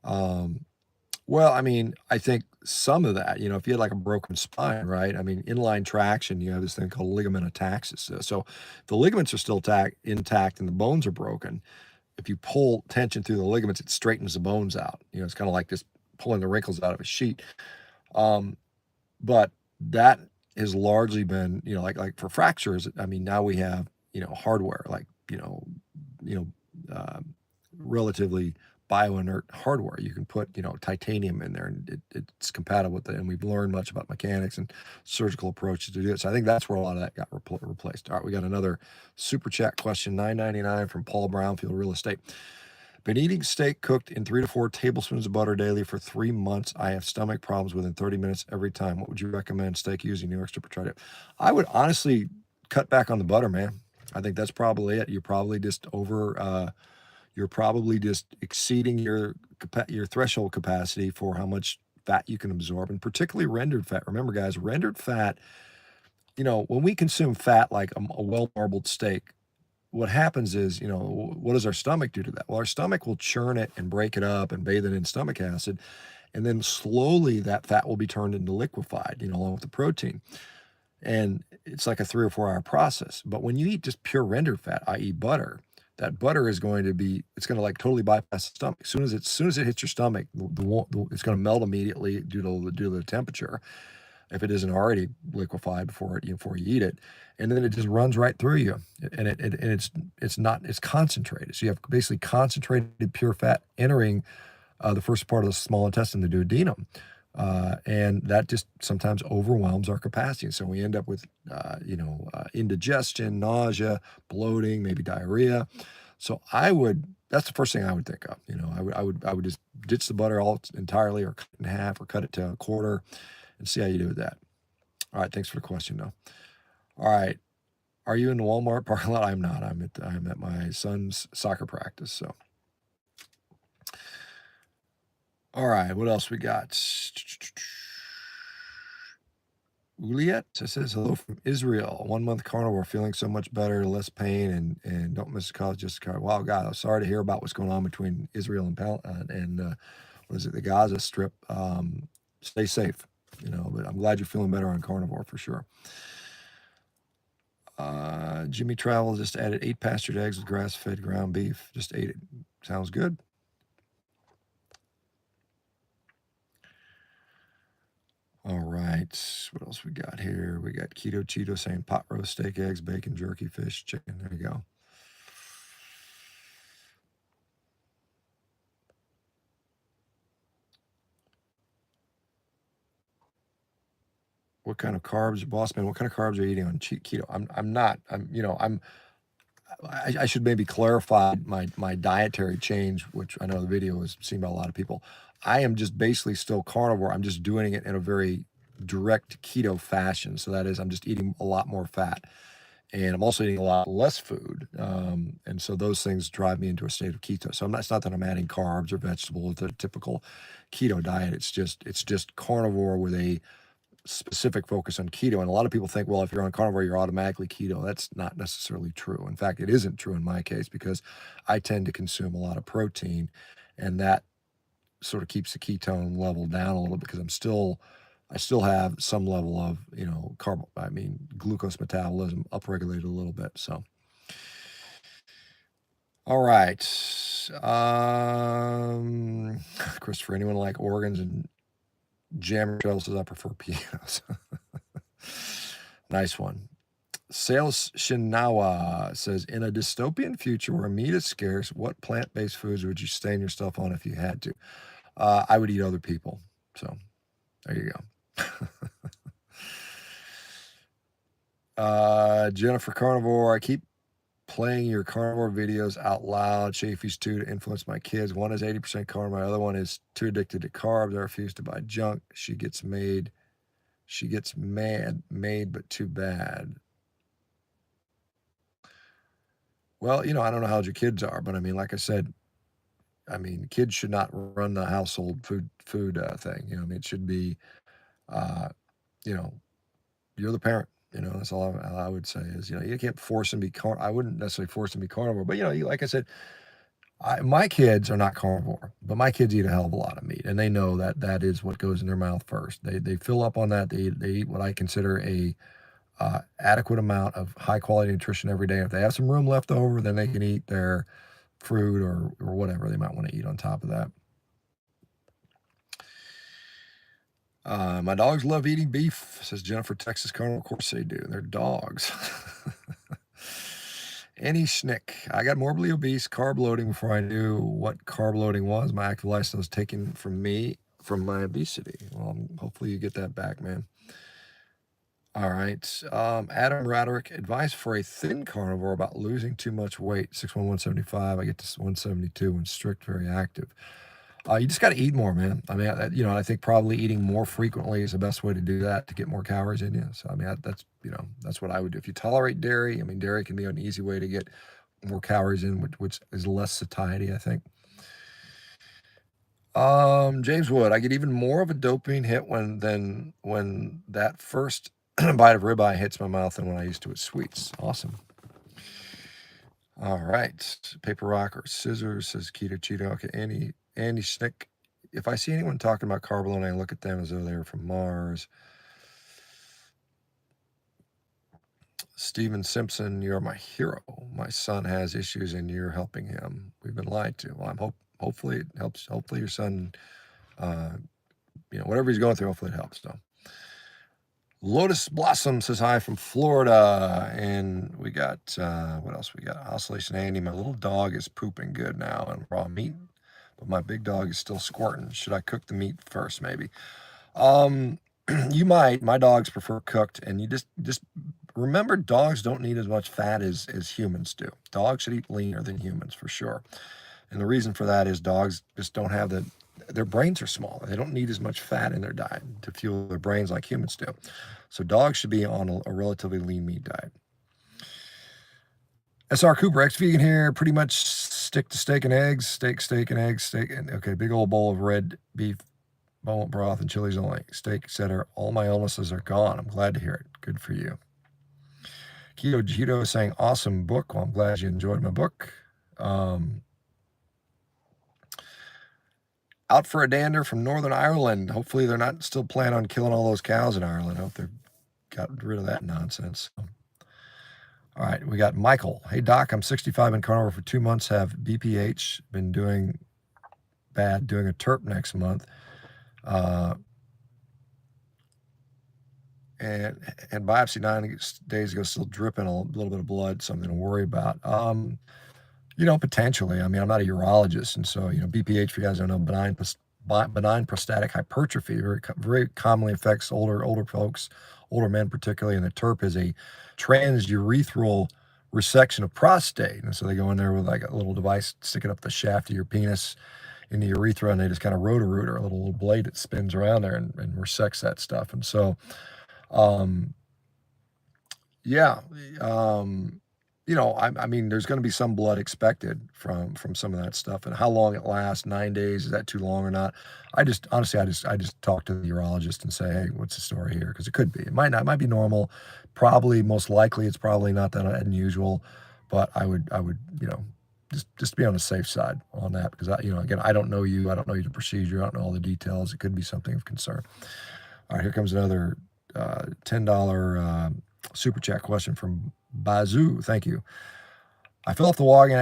S1: Well, I mean, I think some of that, if you had like a broken spine, right? I mean, inline traction, you have this thing called ligament ataxis. So if the ligaments are still intact and the bones are broken, if you pull tension through the ligaments, it straightens the bones out. It's kind of like this pulling the wrinkles out of a sheet. But that has largely been, like for fractures, I mean, now we have, hardware, like, relatively bioinert hardware. You can put, titanium in there, and it's compatible with it. And we've learned much about mechanics and surgical approaches to do it. So I think that's where a lot of that got replaced. All right, we got another super chat question, $9.99 from Paul Brownfield Real Estate. Been eating steak cooked in 3 to 4 tablespoons of butter daily for 3 months. I have stomach problems within 30 minutes every time. What would you recommend steak using? New York Strip or try it? I would honestly cut back on the butter, man. I think that's probably it. You're probably just you're probably just exceeding your threshold capacity for how much fat you can absorb, and particularly rendered fat. Remember, guys, rendered fat, when we consume fat like a well-marbled steak, what happens is, what does our stomach do to that? Well, our stomach will churn it and break it up and bathe it in stomach acid, and then slowly that fat will be turned into liquefied, along with the protein. And it's like a 3 or 4 hour process. But when you eat just pure rendered fat, i.e. butter, that butter is going to like totally bypass the stomach. As soon as it hits your stomach, it's going to melt immediately due to the temperature, if it isn't already liquefied before you eat it, and then it just runs right through you, and it's concentrated. So you have basically concentrated pure fat entering the first part of the small intestine, the duodenum, and that just sometimes overwhelms our capacity. So we end up with indigestion, nausea, bloating, maybe diarrhea. So that's the first thing I would think of. I would just ditch the butter entirely, or cut it in half, or cut it to a quarter, and see how you do with that. All right, thanks for the question, though. All right, are you in the Walmart parking lot? I'm not. I'm at my son's soccer practice. So, all right, what else we got? Uliet says hello from Israel. 1 month carnivore, feeling so much better, less pain, and don't miss a call. Just a car. Wow, God, I'm sorry to hear about what's going on between Israel and the Gaza Strip. Stay safe. But I'm glad you're feeling better on carnivore for sure. Jimmy Travel just added 8 pastured eggs with grass-fed ground beef. Just ate it. Sounds good. All right. What else we got here? We got Keto Cheeto saying pot roast, steak, eggs, bacon, jerky, fish, chicken. There you go. What kind of carbs, boss man? What kind of carbs are you eating on keto? I'm not. I should maybe clarify my dietary change, which I know the video was seen by a lot of people. I am just basically still carnivore. I'm just doing it in a very direct keto fashion. So that is, I'm just eating a lot more fat, and I'm also eating a lot less food. And so those things drive me into a state of keto. So it's not that I'm adding carbs or vegetables, the typical keto diet. It's just carnivore with a specific focus on keto. And a lot of people think, well, if you're on carnivore, you're automatically keto. That's not necessarily true. In fact, it isn't true in my case, because I tend to consume a lot of protein, and that sort of keeps the ketone level down a little, because I still have some level of, glucose metabolism upregulated a little bit. So, all right. Christopher, anyone like organs and jammer shells? Says I prefer pianos. Nice one. Sales Shinawa says, in a dystopian future where meat is scarce, what plant-based foods would you stain your stuff on if you had to? I would eat other people. So there you go. Jennifer Carnivore, I keep playing your carnivore videos out loud. Chafee's too, to influence my kids. One is 80% carnivore. My other one is too addicted to carbs. I refuse to buy junk. She gets mad, but too bad. Well, I don't know how old your kids are, but like I said, kids should not run the household food thing. It should be, you're the parent. That's all I would say is, you can't force them to be I wouldn't necessarily force them to be carnivore, but like I said, my kids are not carnivore, but my kids eat a hell of a lot of meat, and they know that is what goes in their mouth first. They fill up on that. They eat what I consider a adequate amount of high quality nutrition every day. If they have some room left over, then they can eat their fruit or whatever they might want to eat on top of that. My dogs love eating beef, says Jennifer, Texas Carnivore. Of course they do. They're dogs. Any Schnick. I got morbidly obese, carb loading before I knew what carb loading was. My active lifestyle was taken from me from my obesity. Well, hopefully you get that back, man. All right. Adam Roderick, advice for a thin carnivore about losing too much weight. 6'1", 175. I get to 172 when strict, very active. You just got to eat more, man. I mean, I think probably eating more frequently is the best way to do that to get more calories in you. So, I mean, that's what I would do. If you tolerate dairy, I mean, dairy can be an easy way to get more calories in, which is less satiety, I think. James Wood, I get even more of a dopamine hit when that first bite of ribeye hits my mouth than when I used to with sweets. Awesome. All right. Paper rock or scissors, says Keto Cheeto. Okay, Andy Schnick. If I see anyone talking about carb loading, I look at them as though they're from Mars. Steven Simpson, you're my hero. My son has issues and you're helping him. We've been lied to. Well, hopefully it helps. Hopefully your son, whatever he's going through, hopefully it helps. So. Lotus Blossom says hi from Florida. And we got, what else we got? Oscillation Andy, my little dog is pooping good now on raw meat, but my big dog is still squirting. Should I cook the meat first, maybe? You might. My dogs prefer cooked, and you just remember, dogs don't need as much fat as humans do. Dogs should eat leaner than humans for sure. And the reason for that is dogs just don't have their brains are small. They don't need as much fat in their diet to fuel their brains like humans do. So dogs should be on a relatively lean meat diet. SR Cooper, ex-vegan here, pretty much stick to steak and eggs, steak and eggs, okay, big old bowl of red beef, bone broth, and chilies only, steak, etc. All my illnesses are gone. I'm glad to hear it. Good for you. Keto Jito is saying, awesome book. Well, I'm glad you enjoyed my book. Out for a dander from Northern Ireland. Hopefully they're not still planning on killing all those cows in Ireland. I hope they've got rid of that nonsense. All right, we got Michael. Hey, Doc, I'm 65 in carnivore for 2 months, have BPH, been doing bad, doing a TERP next month. And biopsy 9 days ago, still dripping a little bit of blood, something to worry about. Potentially. I mean, I'm not a urologist, and so, BPH, for you guys don't know, benign prostatic hypertrophy, very commonly affects older folks, older men particularly, and the TERP is a transurethral resection of prostate. And so they go in there with like a little device, stick it up the shaft of your penis in the urethra, and they just kind of root a little blade that spins around there and resects that stuff. And so, I mean, there's going to be some blood expected from some of that stuff, and how long it lasts, 9 days, is that too long or not? I just talk to the urologist and say, hey, what's the story here? Because it could be, it might be normal. Probably, most likely, it's probably not that unusual, but I would, just be on the safe side on that, because again, I don't know you, I don't know the procedure, I don't know all the details. It could be something of concern. All right, here comes another $10 super chat question from Bazoo. Thank you. I fell off the wagon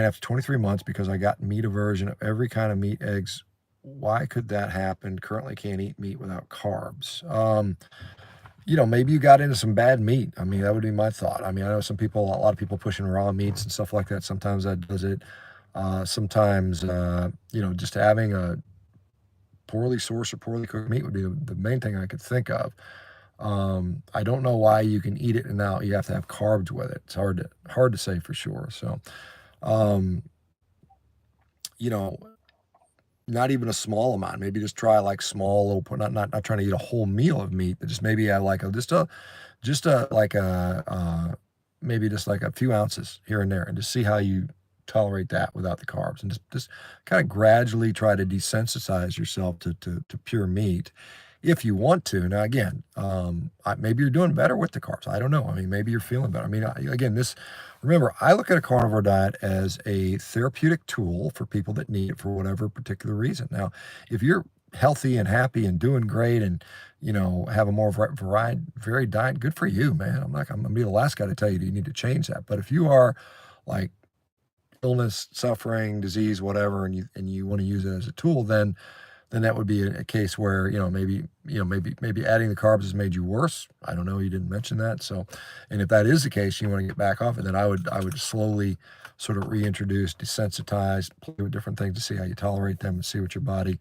S1: after 23 months because I got meat aversion of every kind of meat, eggs. Why could that happen? Currently can't eat meat without carbs. Maybe you got into some bad meat. I mean, that would be my thought. I mean, I know a lot of people pushing raw meats and stuff like that. Sometimes that does it. Sometimes, just having a poorly sourced or poorly cooked meat would be the main thing I could think of. I don't know why you can eat it and now you have to have carbs with it. It's hard to say for sure. So, not even a small amount. Maybe just try like small little, not trying to eat a whole meal of meat, but just maybe have like maybe just like a few ounces here and there, and just see how you tolerate that without the carbs, and just kind of gradually try to desensitize yourself to pure meat if you want to. Now, again, maybe you're doing better with the carbs. I don't know. I mean, maybe you're feeling better. I mean, remember, I look at a carnivore diet as a therapeutic tool for people that need it for whatever particular reason. Now, if you're healthy and happy and doing great and, have a more varied diet, good for you, man. I'm gonna be the last guy to tell you need to change that. But if you are like illness, suffering, disease, whatever, and you want to use it as a tool, then then that would be a case where, maybe adding the carbs has made you worse. I don't know, you didn't mention that. So, and if that is the case, you want to get back off it, then I would slowly sort of reintroduce, desensitize, play with different things to see how you tolerate them and see what your body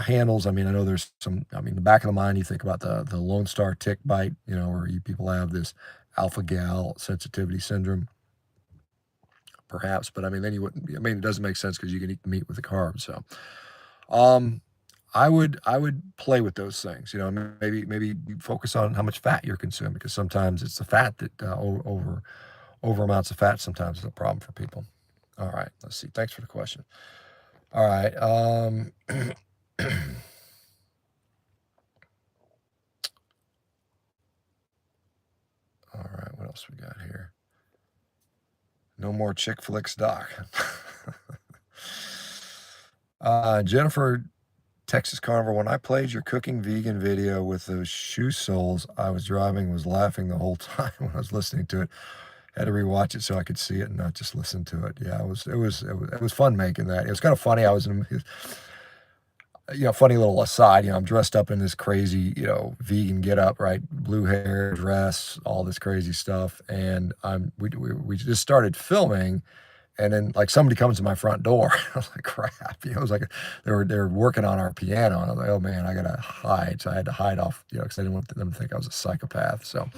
S1: handles. I mean, I know there's some, I mean, the back of the mind, you think about the Lone Star tick bite, where people have this alpha gal sensitivity syndrome, perhaps, but I mean, then you wouldn't be, I mean, it doesn't make sense because you can eat the meat with the carbs. So, um, I would play with those things, maybe you focus on how much fat you're consuming, because sometimes it's the fat that, over amounts of fat sometimes is a problem for people. All right, let's see. Thanks for the question. All right. All right, what else we got here? No more chick flicks, doc. Jennifer, Texas Carnivore, when I played your cooking vegan video with those shoe soles, I was driving, was laughing the whole time when I was listening to it. Had to rewatch it so I could see it and not just listen to it. Yeah, it was fun making that. It was kind of funny. I was in, funny little aside, I'm dressed up in this crazy, vegan getup, right? Blue hair, dress, all this crazy stuff. And we just started filming, and then like somebody comes to my front door. I was like, crap. It was like they were working on our piano, and I was like, oh man, I gotta hide. So I had to hide off, because I didn't want them to think I was a psychopath. So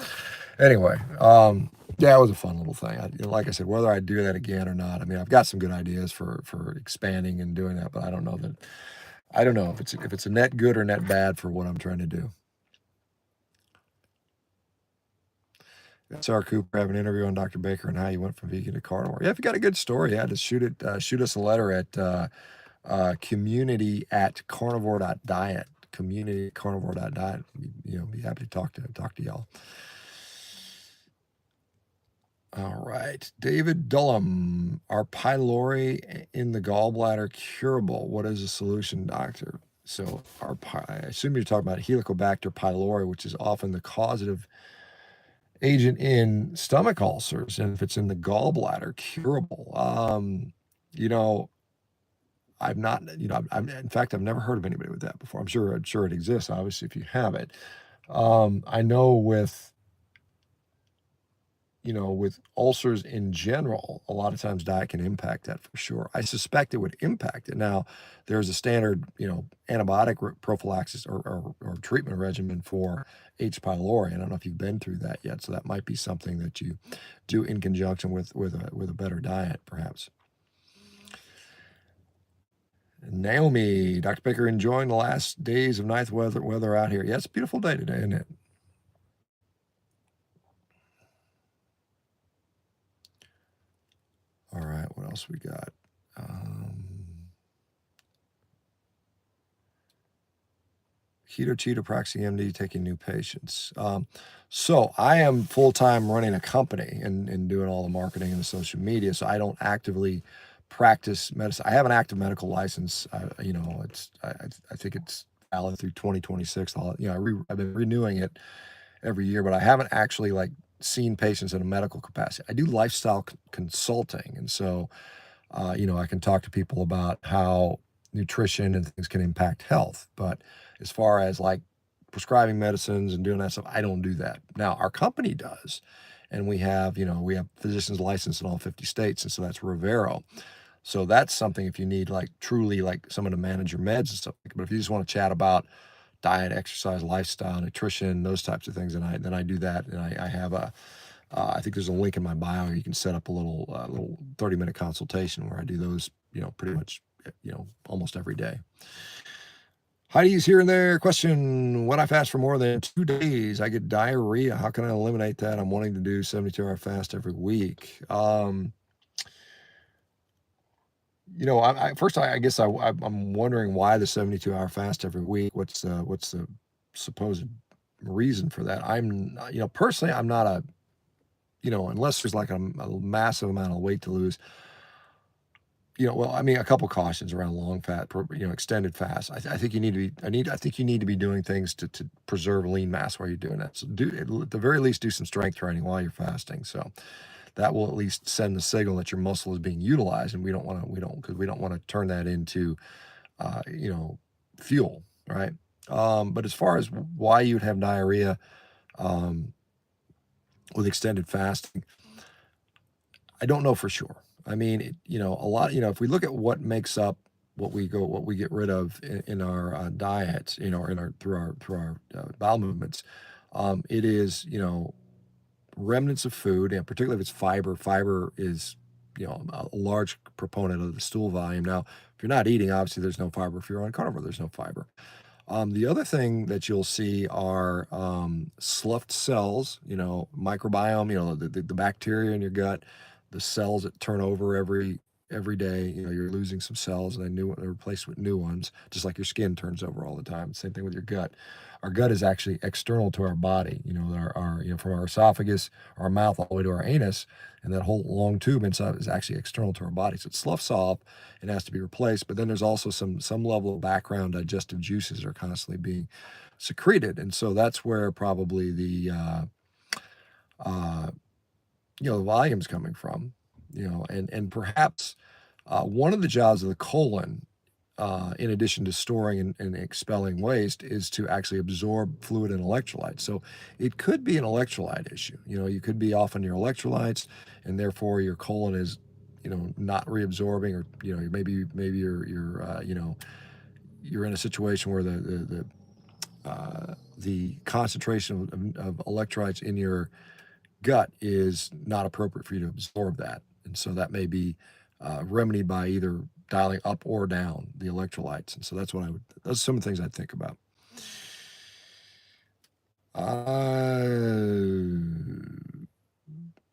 S1: anyway, yeah, it was a fun little thing. Like I said, whether I do that again or not, I mean, I've got some good ideas for expanding and doing that, but I don't know if it's a net good or net bad for what I'm trying to do. SR Cooper, I have an interview on Dr. Baker and how you went from vegan to carnivore. Yeah, if you got a good story, yeah, just shoot us a letter at community@carnivore.diet. Community@carnivore.diet. Be happy to talk to y'all. All right, David Dullum, are pylori in the gallbladder curable? What is the solution, doctor? So, I assume you're talking about Helicobacter pylori, which is often the causative agent in stomach ulcers, and if it's in the gallbladder, curable. You know, I've not, in fact, I've never heard of anybody with that before. I'm sure it exists, obviously, if you have it. I know with ulcers in general, a lot of times diet can impact that for sure. I suspect it would impact it. Now, there's a standard, antibiotic prophylaxis or treatment regimen for H. pylori. I don't know if you've been through that yet, so that might be something that you do in conjunction with a better diet, perhaps. Naomi, Dr. Baker, enjoying the last days of nice weather out here. Yeah, it's a beautiful day today, isn't it? All right, what else we got? Keto Cheetah Proxy MD taking new patients. So I am full-time running a company and doing all the marketing and the social media. So I don't actively practice medicine. I have an active medical license. I think it's valid through 2026. I've been renewing it every year, but I haven't actually seen patients in a medical capacity. I do lifestyle consulting, and so I can talk to people about how nutrition and things can impact health. But as far as prescribing medicines and doing that stuff, I don't do that. Now, our company does. And we have physicians licensed in all 50 states. And so that's Revero. So that's something if you need truly someone to manage your meds and stuff. But if you just want to chat about diet, exercise, lifestyle, nutrition, those types of things, then I do that. And I have I think there's a link in my bio where you can set up a little 30-minute consultation where I do those, pretty much, almost every day. Heidi's here and there. Question: when I fast for more than 2 days, I get diarrhea. How can I eliminate that? I'm wanting to do 72-hour fast every week. First, I guess I'm wondering why the 72-hour fast every week. What's the supposed reason for that? Personally, I'm not unless there's a massive amount of weight to lose. Well, I mean, a couple cautions around long fat, extended fast. I think you need to be doing things to preserve lean mass while you're doing that. So at the very least, do some strength training while you're fasting. So that will at least send the signal that your muscle is being utilized, and we don't want to turn that into, fuel, right? But as far as why you'd have diarrhea um, with extended fasting, I don't know for sure. I mean, a lot. If we look at what makes up what we get rid of in our diet, in our through our bowel movements, it is remnants of food, and particularly if it's fiber. Fiber is a large proponent of the stool volume. Now, if you're not eating, obviously there's no fiber. If you're on carnivore, there's no fiber. The other thing that you'll see are sloughed cells, microbiome, the bacteria in your gut, the cells that turn over every day. You're losing some cells and they're replaced with new ones, just like your skin turns over all the time. Same thing with your gut. Our gut is actually external to our body, from our esophagus, our mouth, all the way to our anus, and that whole long tube inside is actually external to our body. So it sloughs off and has to be replaced. But then there's also some level of background digestive juices are constantly being secreted, and so that's where probably the the volume's coming from, and perhaps one of the jobs of the colon, in addition to storing and expelling waste, is to actually absorb fluid and electrolytes. So it could be an electrolyte issue. You could be off on your electrolytes, and therefore your colon is, not reabsorbing, or maybe you're in a situation where the concentration of electrolytes in your gut is not appropriate for you to absorb that, and so that may be remedied by either dialing up or down the electrolytes. And so those are some of the things I'd think about.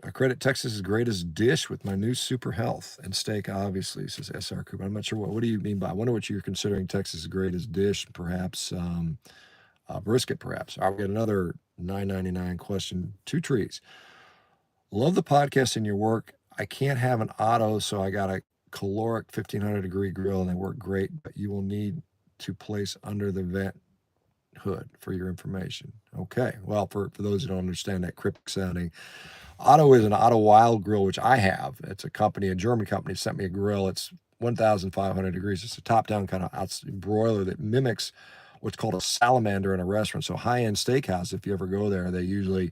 S1: I credit Texas's greatest dish with my new super health and steak, obviously, says SR Cooper. I'm not sure what do you mean by, I wonder what you're considering Texas's greatest dish, perhaps brisket, perhaps. All right, we got another $9.99 question. Two trees. Love the podcast and your work. I can't have an auto, so I got a caloric 1500 degree grill and they work great, but you will need to place under the vent hood for your information. Okay. Well, for those who don't understand that cryptic sounding, Otto is an Otto Wild grill, which I have. It's a German company, sent me a grill. It's 1,500 degrees. It's a top-down kind of broiler that mimics what's called a salamander in a restaurant. So high-end steakhouse, if you ever go there, they usually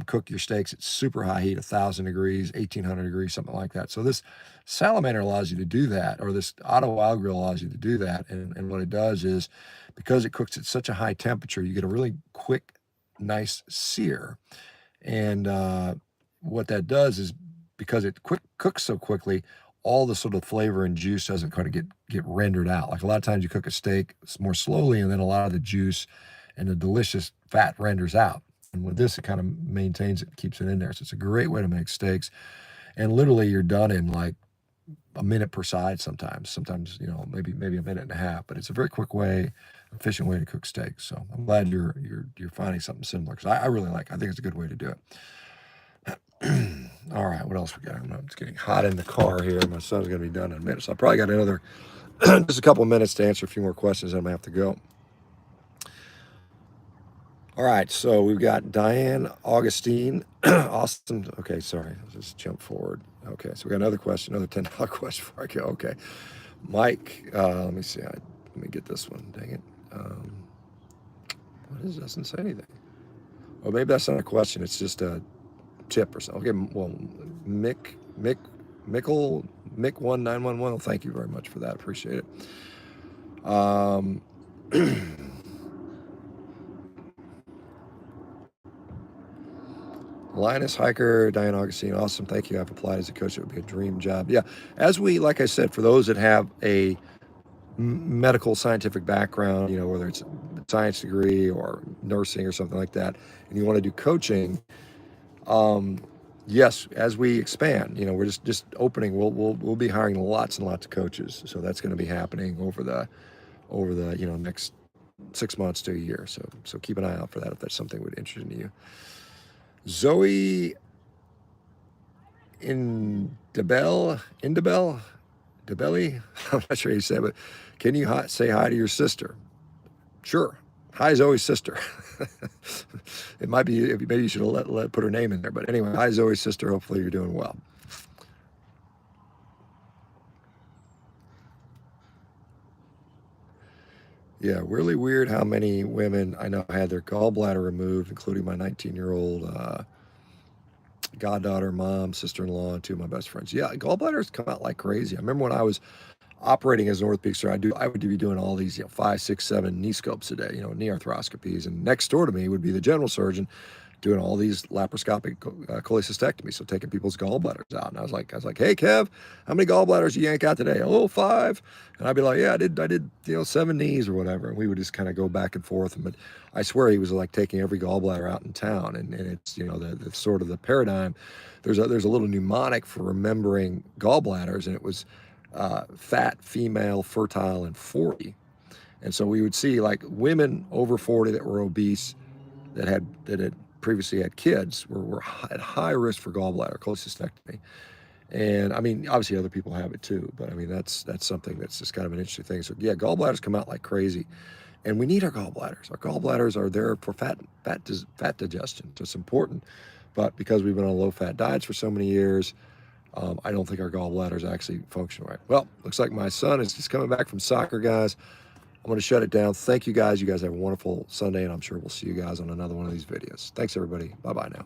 S1: cook your steaks at super high heat, 1,000 degrees, 1,800 degrees, something like that. So this salamander allows you to do that, or this Otto Wild grill allows you to do that. And what it does is, because it cooks at such a high temperature, you get a really quick, nice sear. And what that does is, because it cooks so quickly, all the sort of flavor and juice doesn't kind of get rendered out. Like a lot of times you cook a steak more slowly, and then a lot of the juice and the delicious fat renders out. And with this, it kind of maintains it, keeps it in there. So it's a great way to make steaks. And literally, you're done in like a minute per side sometimes. Sometimes, maybe a minute and a half. But it's a very quick way, efficient way to cook steaks. So I'm glad you're finding something similar, because I really like it. I think it's a good way to do it. All right, what else we got? It's getting hot in the car here. My son's going to be done in a minute. So I probably got another just a couple of minutes to answer a few more questions, then I'm going to have to go. All right, so we've got Diane Augustine. Austin. Okay, sorry. Let's just jump forward. Okay, so we got another question, another $10 question before I go. Okay. Mike, let me see. Let me get this one. Dang it. What is it? Doesn't say anything. Well, maybe that's not a question. It's just a tip or something. Okay, well, Mick1911. Well, thank you very much for that. Appreciate it. Linus Hiker, Diane Augustine, awesome. Thank you. I've applied as a coach. It would be a dream job. Yeah, like I said, for those that have a medical scientific background, whether it's a science degree or nursing or something like that, and you want to do coaching, yes, as we expand, we're just opening. We'll be hiring lots and lots of coaches. So that's going to be happening over the next 6 months to a year. So keep an eye out for that if that's something that would interest you. Zoe Indebelli, I'm not sure how you say it, but can you say hi to your sister? Sure. Hi, Zoe's sister. It might be, maybe you should put her name in there. But anyway, hi, Zoe's sister. Hopefully you're doing well. Yeah, really weird how many women I know had their gallbladder removed, including my 19-year-old goddaughter, mom, sister-in-law, and two of my best friends. Yeah, gallbladders come out like crazy. I remember when I was operating as an orthopedic surgeon, I would be doing all these, 5, 6, 7 knee scopes a day, knee arthroscopies. And next door to me would be the general surgeon doing all these laparoscopic cholecystectomies, so taking people's gallbladders out. And I was like, hey Kev, how many gallbladders you yank out today? Oh, 5. And I'd be like, yeah, I did 7 knees or whatever. And we would just kind of go back and forth. But I swear he was like taking every gallbladder out in town. And it's the sort of the paradigm. There's a little mnemonic for remembering gallbladders, and it was fat, female, fertile, and 40. And so we would see like women over 40 that were obese, that had previously had kids, were at high risk for gallbladder cholecystectomy. And I mean, obviously other people have it too, but I mean, that's something that's just kind of an interesting thing. So yeah, gallbladders come out like crazy, and we need our gallbladders. Our gallbladders are there for fat digestion. So it's important. But because we've been on low-fat diets for so many years, I don't think our gallbladders actually function right. Well, looks like my son is just coming back from soccer, guys. I'm going to shut it down. Thank you guys. You guys have a wonderful Sunday, and I'm sure we'll see you guys on another one of these videos. Thanks, everybody. Bye-bye now.